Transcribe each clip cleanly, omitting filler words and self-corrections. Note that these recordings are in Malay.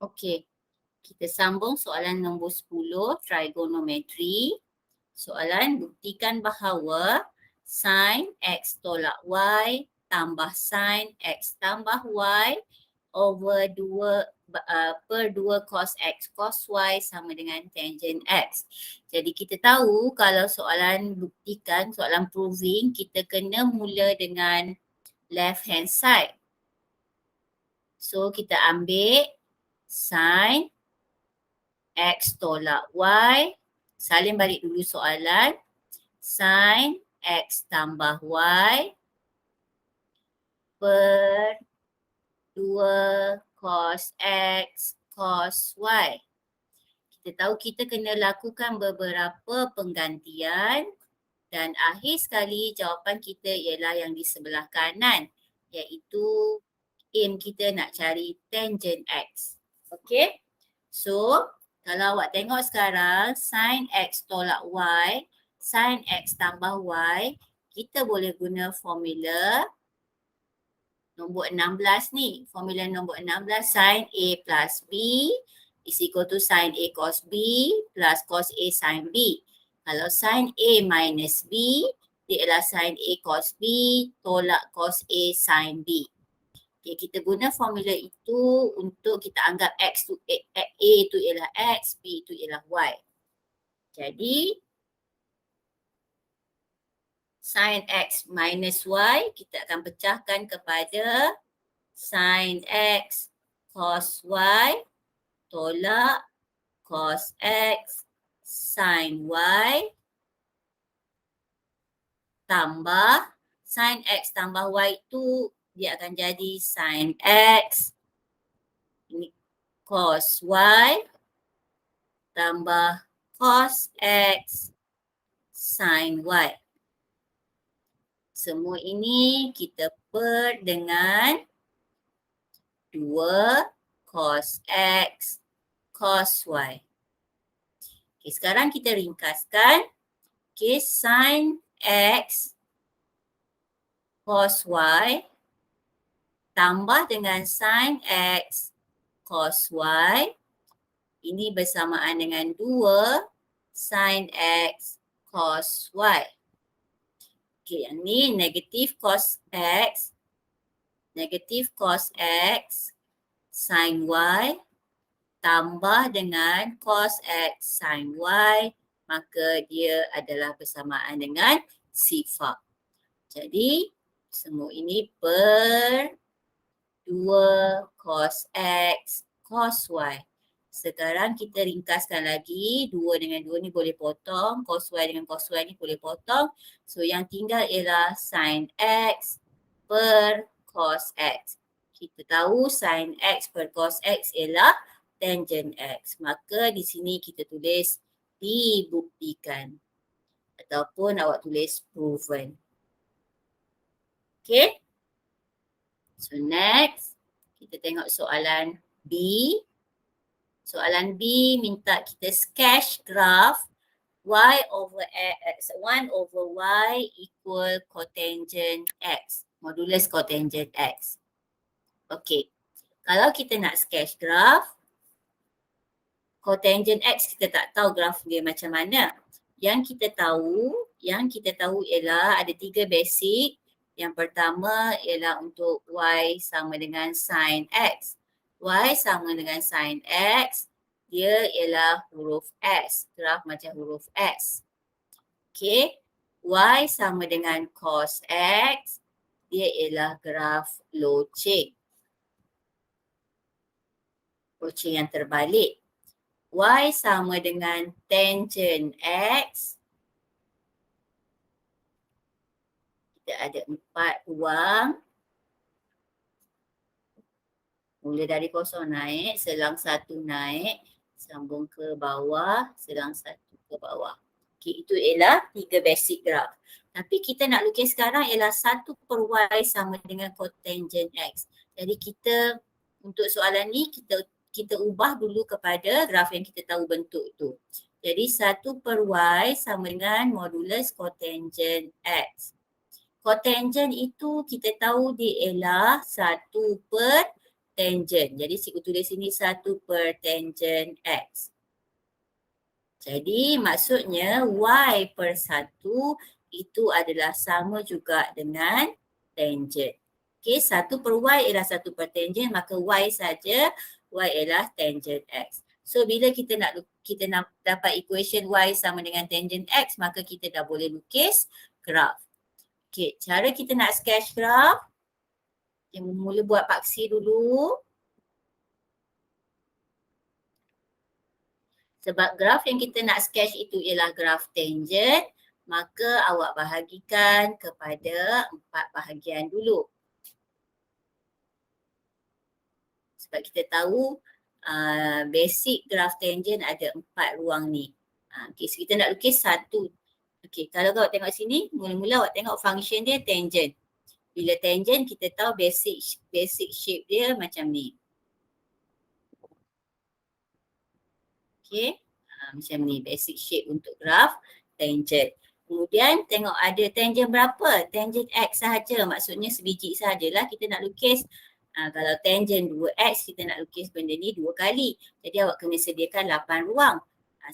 Okey, kita sambung soalan nombor 10, trigonometry. Soalan, buktikan bahawa sin X tolak Y tambah sin X tambah Y over 2 cos X cos Y sama dengan tangent X. Jadi kita tahu kalau soalan buktikan, soalan proving, kita kena mula dengan left hand side. So kita ambil sin X tolak Y. Salin balik dulu soalan. Sin X tambah Y per 2 cos X cos Y. Kita tahu kita kena lakukan beberapa penggantian dan akhir sekali jawapan kita ialah yang di sebelah kanan, iaitu aim kita nak cari tangent X. Okey? So, kalau awak tengok sekarang sin X tolak Y, sin X tambah Y, kita boleh guna formula nombor 16 ni. Formula nombor 16, sin A plus B is equal to sin A cos B plus cos A sin B. Kalau sin A minus B, dia ialah sin A cos B tolak cos A sin B. Okay, kita guna formula itu untuk kita anggap X tu A itu ialah X, B itu ialah Y. Jadi, sin X minus Y, kita akan pecahkan kepada sin X cos Y tolak cos X sin Y tambah sin X tambah Y itu dia akan jadi sin X ini cos Y tambah cos X sin Y. Semua ini kita per dengan 2 cos X cos Y. Okay, sekarang kita ringkaskan. Okay, sin X cos Y tambah dengan sin X cos Y. Ini bersamaan dengan 2 sin X cos Y. Okay, yang ni negatif cos X sin Y tambah dengan cos X sin Y, maka dia adalah bersamaan dengan sifar. Jadi, semua ini per 2 cos X cos Y. Sekarang kita ringkaskan lagi, 2 dengan 2 ni boleh potong, cos Y dengan cos Y ni boleh potong. So yang tinggal ialah sin X per cos X. Kita tahu sin X per cos X ialah tangent X. Maka di sini kita tulis dibuktikan. Ataupun awak tulis proven. Okay. So next, kita tengok soalan B. Soalan B minta kita sketch graph y over x, 1 over y equal cotangent x, modulus cotangent x. Okey, kalau kita nak sketch graph, cotangent x kita tak tahu graf dia macam mana. Yang kita tahu ialah ada 3 basic. Yang pertama ialah untuk y sama dengan sin x. Y sama dengan sin X, dia ialah huruf S, graf macam huruf S. Okay, Y sama dengan cos X, dia ialah graf loceng. Loceng yang terbalik. Y sama dengan tangent X. Kita ada 4 ruang. Mula dari kosong naik, selang 1 naik, sambung ke bawah, selang 1 ke bawah. Okay, itu ialah 3 basic graph. Tapi kita nak lukis sekarang ialah 1 per Y sama dengan cotangent X. Jadi kita, untuk soalan ni, kita ubah dulu kepada graf yang kita tahu bentuk tu. Jadi 1 per Y sama dengan modulus cotangent X. Cotangent itu kita tahu dia ialah 1 per tangent. Jadi cikgu tulis sini 1 per tangent X. Jadi maksudnya Y per 1 itu adalah sama juga dengan tangent. Okey, 1 per Y ialah 1 per tangent, maka Y saja, Y ialah tangent X. So bila kita nak dapat equation Y sama dengan tangent X, maka kita dah boleh lukis graf. Okey, cara kita nak sketch graf, kita mula buat paksi dulu. Sebab graf yang kita nak sketch itu ialah graf tangent, maka awak bahagikan kepada 4 bahagian dulu. Sebab kita tahu basic graf tangent ada 4 ruang ni. Okay, so kita nak lukis satu. Okay, kalau awak tengok sini, mula-mula awak tengok function dia tangent. Bila tangent, kita tahu basic shape dia macam ni. Okay, macam ni basic shape untuk graf tangent. Kemudian tengok ada tangent berapa? Tangent X sahaja, maksudnya sebiji sahajalah kita nak lukis. Kalau tangent 2X, kita nak lukis benda ni 2 kali. Jadi awak kena sediakan 8 ruang.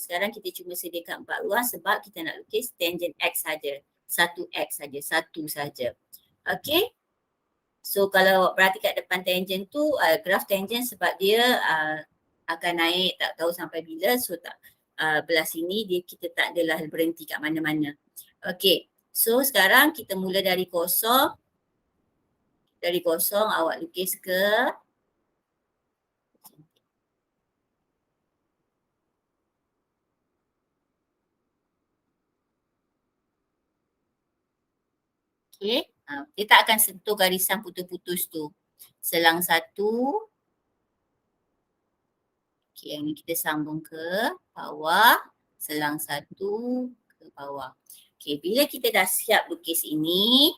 Sekarang kita cuma sediakan 4 ruang sebab kita nak lukis tangent X saja. 1X saja, satu saja. Okay. So kalau awak perhati kat depan tangent tu, graf tangent sebab dia akan naik tak tahu sampai bila. So belah sini kita tak adalah berhenti kat mana-mana. Okay. So sekarang kita mula dari kosong. Dari kosong awak lukis ke okay. Dia tak akan sentuh garisan putus-putus tu. Selang satu. Okay, yang ni kita sambung ke bawah. Selang satu ke bawah. Okay, bila kita dah siap lukis ini,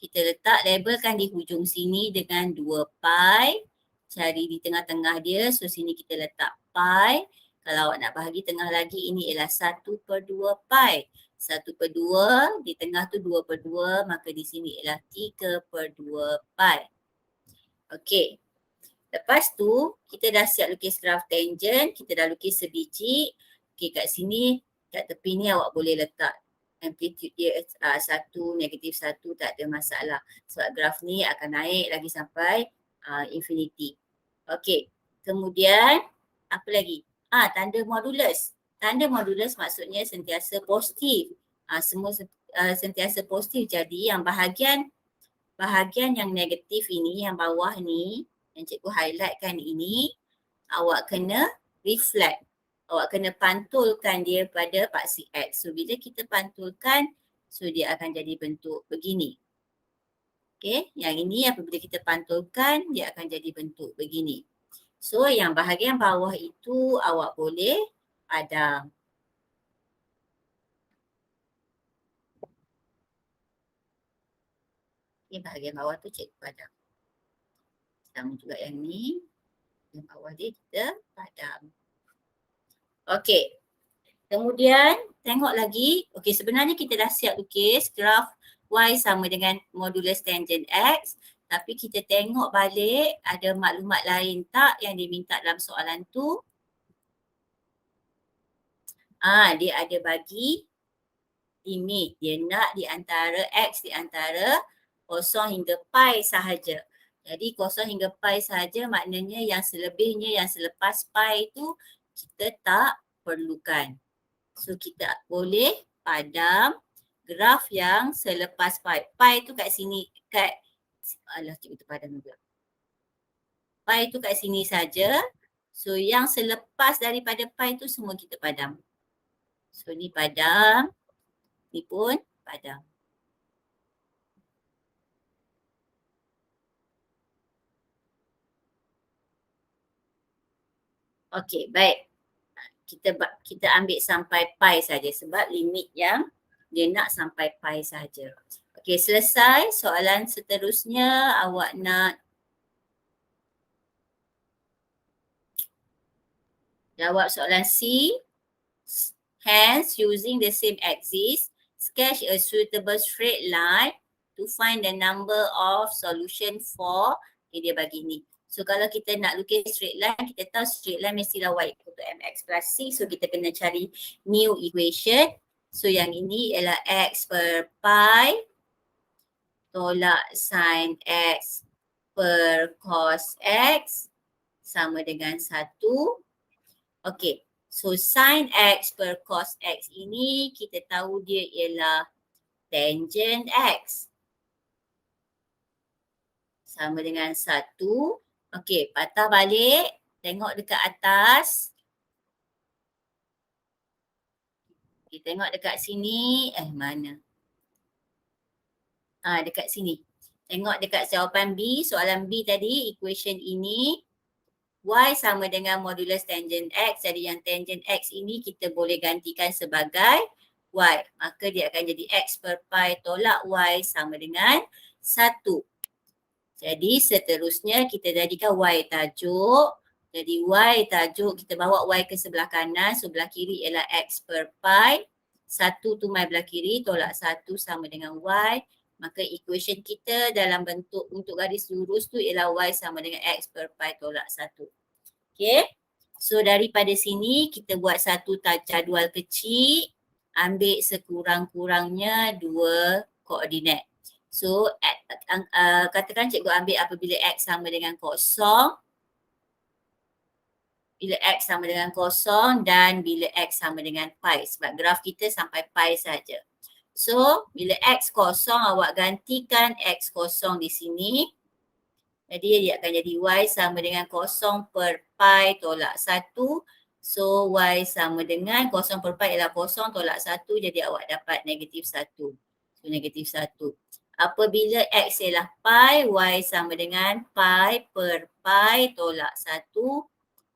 kita letak labelkan di hujung sini dengan 2 pi. Cari di tengah-tengah dia. So sini kita letak pi. Kalau awak nak bahagi tengah lagi, ini ialah 1 per 2 pi. 1 per 2, di tengah tu 2 per 2, maka di sini ialah 3 per 2 pi. Okey. Lepas tu, kita dah siap lukis graf tangent. Kita dah lukis sebiji. Okey, kat sini, kat tepi ni awak boleh letak amplitude dia 1, negatif 1, tak ada masalah. Sebab graf ni akan naik lagi sampai infinity. Okey, kemudian apa lagi? Tanda modulus. Tanda modulus maksudnya sentiasa positif. Semua sentiasa positif. Jadi yang bahagian yang negatif ini, yang bawah ni, yang cikgu highlightkan ini, awak kena reflect. Awak kena pantulkan dia pada paksi X. So bila kita pantulkan, so dia akan jadi bentuk begini. Okay, yang ini apabila kita pantulkan, dia akan jadi bentuk begini. So yang bahagian bawah itu awak boleh padam. Okay, bahagian bawah tu cikgu padam. Sama juga yang ni. Yang bawah dia kita padam. Okay. Kemudian tengok lagi. Okay, sebenarnya kita dah siap lukis graf Y sama dengan modulus tangent X. Tapi kita tengok balik ada maklumat lain tak yang diminta dalam soalan tu. Dia ada bagi limit. Dia nak di antara X di antara 0 hingga pi sahaja. Jadi 0 hingga pi sahaja maknanya yang selebihnya, yang selepas pi tu kita tak perlukan. So kita boleh padam graf yang selepas pi. Pi tu kat sini, cikgu terpadam juga. Pi tu kat sini saja. So yang selepas daripada pi tu semua kita padam. So ni padam, ni pun padam. Okey, baik. Kita ambil sampai pi saja sebab limit yang dia nak sampai pi saja. Okey, selesai. Soalan seterusnya awak nak jawab soalan C. Hence, using the same axis, sketch a suitable straight line to find the number of solution for dia bagi ni. So kalau kita nak lukis straight line, kita tahu straight line mestilah y equal to mx plus c. So kita kena cari new equation. So yang ini ialah x per pi tolak sin x per cos x sama dengan 1. Okey, so sin x per cos x ini kita tahu dia ialah tangent x. Sama dengan 1. Okey, patah balik. Tengok dekat atas. Kita tengok dekat sini. Mana? Dekat sini. Tengok dekat jawapan B. Soalan B tadi, equation ini. Y sama dengan modulus tangent X. Jadi yang tangent X ini kita boleh gantikan sebagai Y. Maka dia akan jadi X per pi tolak Y sama dengan 1. Jadi seterusnya kita jadikan Y tajuk. Jadi Y tajuk kita bawa Y ke sebelah kanan. Sebelah kiri ialah X per pi. 1 tu mai belah kiri tolak 1 sama dengan Y. Maka equation kita dalam bentuk untuk garis lurus tu ialah Y sama dengan X per pi tolak 1. Okay. So daripada sini kita buat satu jadual kecil. Ambil sekurang-kurangnya 2 koordinat. So, katakan cikgu ambil apabila X sama dengan 0. Bila X sama dengan 0 dan bila X sama dengan pi. Sebab graf kita sampai pi saja. So, bila X 0, awak gantikan X 0 di sini. Jadi, dia akan jadi Y sama dengan 0 per pi tolak 1. So, Y sama dengan 0 per pi ialah 0 tolak 1. Jadi, awak dapat negatif 1. So, negatif 1. Apabila X ialah pi, Y sama dengan pi per pi tolak 1.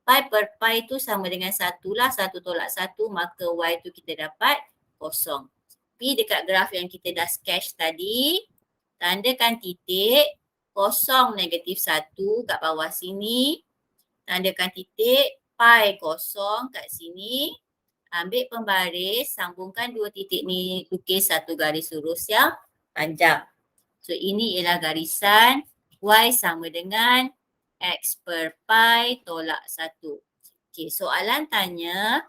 Pi per pi tu sama dengan 1 lah. 1 tolak 1, maka Y tu kita dapat 0. P dekat graf yang kita dah sketch tadi, tandakan titik, 0 negatif 1 kat bawah sini. Tandakan titik, pi 0 kat sini. Ambil pembaris, sambungkan 2 titik ni, lukis satu garis lurus yang panjang. So ini ialah garisan Y sama dengan X per pi tolak 1. Okey, soalan tanya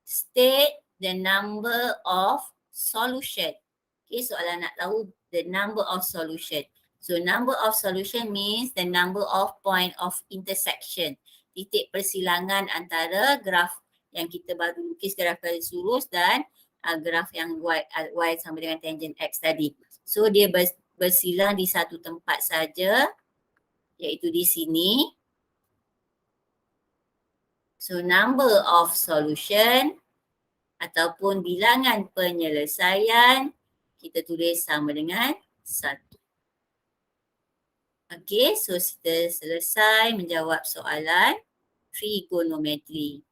state the number of solution. Okey, soalan nak tahu the number of solution. So number of solution means the number of point of intersection. Titik persilangan antara graf yang kita baru lukis graf garis lurus dan graf yang Y sama dengan tangent X tadi. So dia bersilang di satu tempat saja, iaitu di sini. So number of solution ataupun bilangan penyelesaian kita tulis sama dengan 1. Okey, so kita selesai menjawab soalan trigonometri.